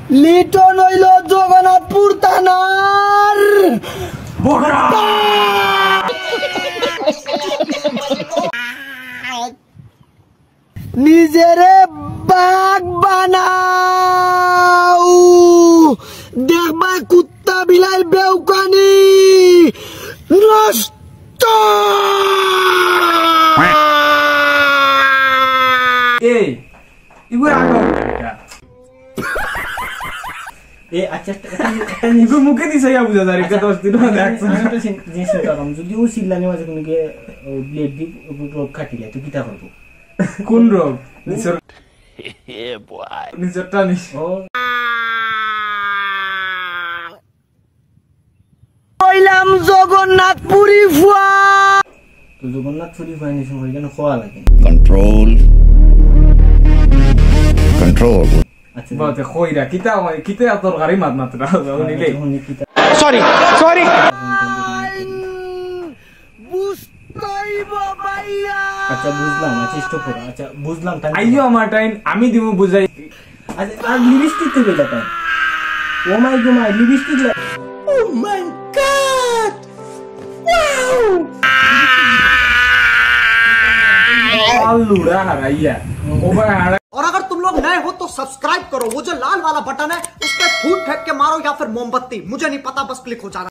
লিটন হইল জগন্নাথপুর থানার বগরা। নিজেরে বাঘ বানাও, দেখবা কুত্তা বিলাই বেউকানি নষ্ট। এই ইগুর আগো এ আচ্ছা ইগুর মুখে দিছে ইয়া বুঝা যায় এটা 10 দিন দেখছ একটা জিনিস করলাম যদি ও সিল্লানি মাঝে কোনকে ব্লেড দি রোগ কাটিলে তো কিটা করব কোন রোগ নিচর এ বয় নিচরটা নিস ও কইলাম জগন্নাথপুরি ফুয়া তো জগন্নাথপুরি ফাইনি সময় কেন খোয়া লাগে control আচ্ছা বলতে কইরা কিতা তরকারি মাত না তোরা নিলে সরি বুঝতাইব ভাইয়া। আচ্ছা বুঝলাম আচ্ছা স্টপ করো আচ্ছা বুঝলাম তাই আইও আমার টাইম আমি দিমু বুঝাই। আচ্ছা আর লিপস্টিক থেকে যাতা ও মাই গো মাই লিপস্টিক ও মাই গড ওয়াও আলুরা হারাইয়া ও ভাই और अगर तुम लोग नए हो तो सब्सक्राइब करो, वो जो लाल वाला बटन है उस पर फूट फेंक के मारो या फिर मोमबत्ती, मुझे नहीं पता, बस क्लिक हो जाना।